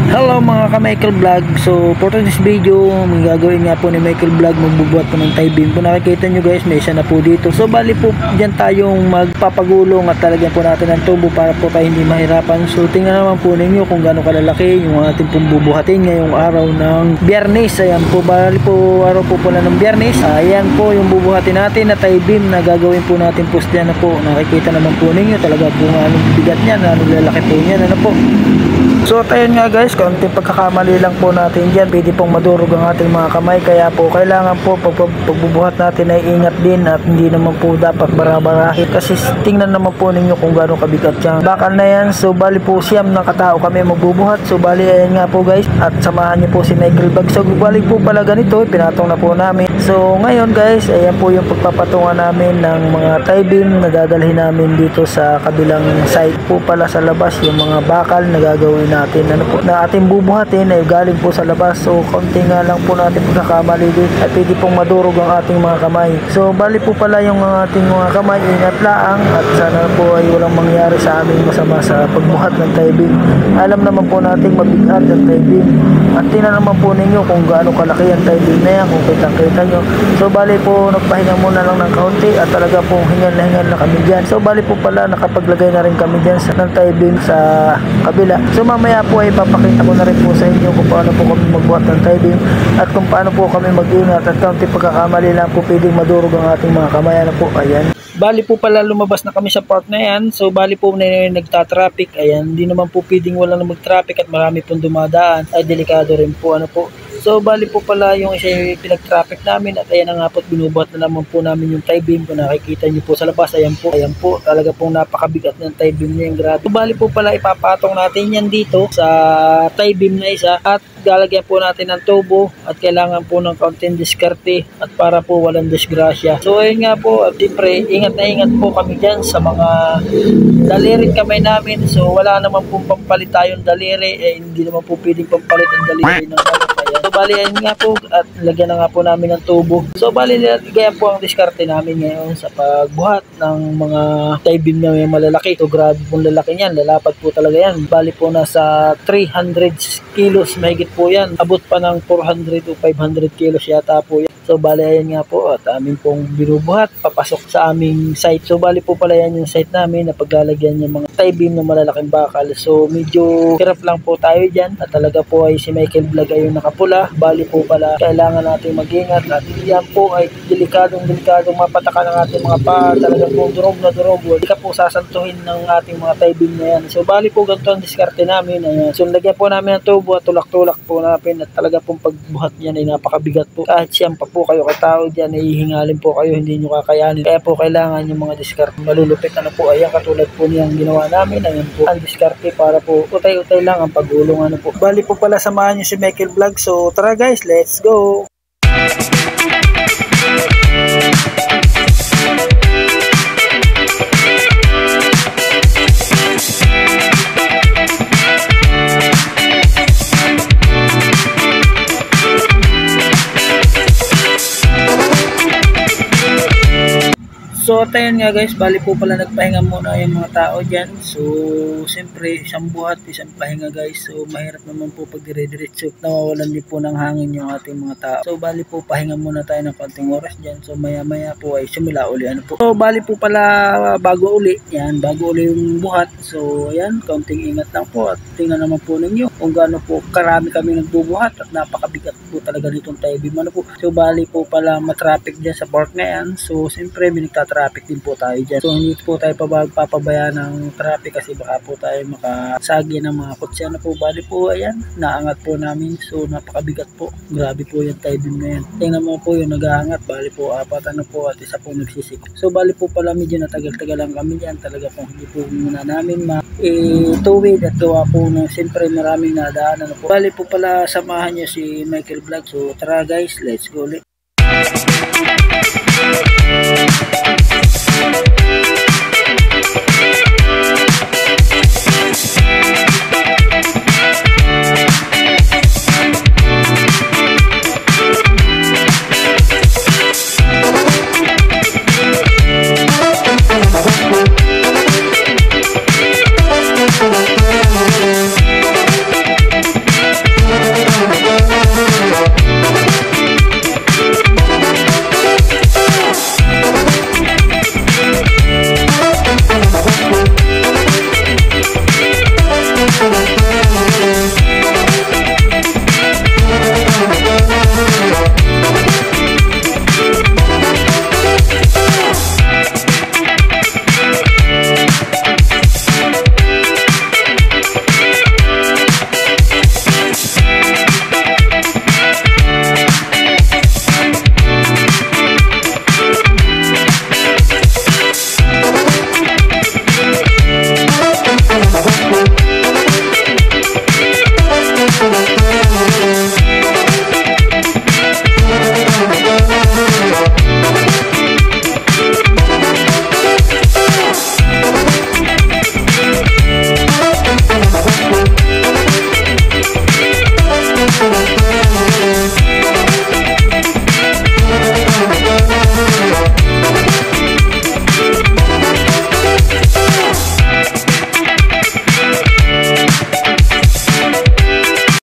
Hello mga ka-Michael Vlog. So for this video, may gagawin nga po ni Michael Vlog, magbubuhat po ng tie beam. Kung nakikita nyo guys, may isa na po dito. So bali po dyan tayong magpapagulong at talagyan po natin ng tubo para po tayo hindi mahirapan. So tingnan naman po ninyo kung gaano kalalaki yung ating pong bubuhatin ngayong araw ng Biyernes. Ayan po, bali po araw po pala ng Biyernes. Ayan po yung bubuhatin natin na tie beam na gagawin po natin po dyan na po. Nakikita naman po ninyo talaga po anong bigat niyan, anong lalaki po niyan, ano po. So ayun nga guys, konting pagkakamali lang po natin dyan, pwede pong madurog ang ating mga kamay, kaya po kailangan po pagbubuhat natin ay ingat din at hindi naman po dapat barabarahin kasi tingnan naman po ninyo kung gaano kabigat yan bakal na yan. So bali po siyam na katao kami magbubuhat. So bali ayan nga po guys, at samahan niyo po si Michael Vlog. So bali po pala ganito, pinatong na po namin. So ngayon guys, ayan po yung pagpapatungan namin ng mga tie beam na dadalhin namin dito sa kabilang side po pala sa labas. Yung mga bakal na gagawin natin, ano po, na ating bubuhatin ay galing po sa labas. So konti nga lang po natin pagkakamali din at pwede pong madurog ang ating mga kamay. So bali po pala yung ating mga kamay, ingat laang at sana po ay walang mangyari sa aming masama sa pagbuhat ng tie beam. Alam naman po natin mabigat ang tie beam at tingnan naman po ninyo kung gaano kalaki ang tie beam na yan, kung kitang-kita nyo. So bali po nagpahinga muna lang ng kaunti at talaga pong hingal na kami dyan. So bali po pala nakapaglagay na rin kami dyan ng tie beam sa kabila. So mamaya po ay papakita ko na rin po sa inyo kung paano po kami magbuhat ng tie beam at kung paano po kami mag-ingat at kaunti pagkakamali lang po pwedeng madurog ang ating mga kamay, ano po. Ayan. Bali po pala lumabas na kami sa park na yan. So bali po na nagta-traffic. Ayan, hindi naman po pwedeng wala na mag-traffic at marami pong dumadaan. Ay delikado rin po, ano po. So bali po pala yung isa yung pinag-traffic namin at ayan na nga po, binubuhat na naman po namin yung tie beam. Kung nakikita nyo po sa labas, ayan po, talaga pong napakabigat ng tie beam niya, yung grabe. So bali po pala ipapatong natin yan dito sa tie beam na isa at lalagyan po natin ng tubo at kailangan po ng kaunting diskarte at para po walang disgrasya. So ayun nga po, at siyempre ingat na ingat po kami dyan sa mga daliri kamay namin. So wala naman po pampalit tayong daliri, hindi naman po pwedeng pampalit ang daliri ng ano. So bali ayun nga po, at lagyan na nga po namin ng tubo. So bali ganyan po ang diskarte namin ngayon sa pagbuhat ng mga tie beam na may malalaki. So grabe pong lalaki niyan, lalapad po talaga yan. Bali po nasa 300 kilos mahigit po yan, abot pa ng 400 o 500 kilos yata po yan. So bali ayan nga po, at amin pong binubuhat papasok sa aming site. So bali po pala yan yung site namin na paglalagyan yung mga tie beam na malalaking bakal. So medyo hirap lang po tayo dyan at talaga po ay si Michael Vlog ay yung nakapula. Bali po pala kailangan natin mag-ingat at yan po ay delikadong mapataka ng ating mga paa. Talagang po durog na durog, hindi ka po sasantuhin ng ating mga tie beam na yan. So bali po ganito ang diskarte namin. Ayan. So lagyan po namin ng tubo at tulak-tulak po namin at talaga pong pagbuhat niyan ay napakabigat po. Kahit siyam pa po kayo katao dyan, hihingalin po kayo, hindi nyo kakayanin. Kaya po kailangan yung mga diskarte malulupit, ano po. Ayan, katulad po niyang ginawa namin. Ayan po ang diskarte para po utay-utay lang ang pagulong, ano po. Bali po pala samahan nyo si Michael Vlog. So tara guys, let's go! So ayun nga guys, bali po pala nagpahinga muna yung mga tao dyan. So siyempre isang buhat, isang pahinga guys. So mahirap naman po pag dire-diretso, nawawalan din po ng hangin yung ating mga tao. So bali po pahinga muna tayo ng konting oras dyan. So maya maya po ay simula uli, ano po. So bali po pala bago uli yung buhat. So ayan, konting ingat lang po at tingnan naman po ninyo kung gaano po karami kami nagbubuhat at napakabigat po talaga nitong tie beam, ano po. So bali po pala matraffic dyan sa park na yan. So siyempre traffic din po tayo dyan. So hindi po tayo papabayaan ng traffic kasi baka po tayo makasagi ng mga kotse, na po. Bali po ayan, naangat po namin. So napakabigat po, grabe po yung tie beam na yan. Tingnan mo po yung nag-aangat, bali po apat, ano po, at isa po nagsisik. So bali po pala medyo natagal-tagal lang kami dyan. Talaga po hindi po muna namin tuwid at gawa po na siyempre maraming nadaan, ano po. Bali po pala samahan niyo si Michael Vlog. So tara guys, let's go ulit.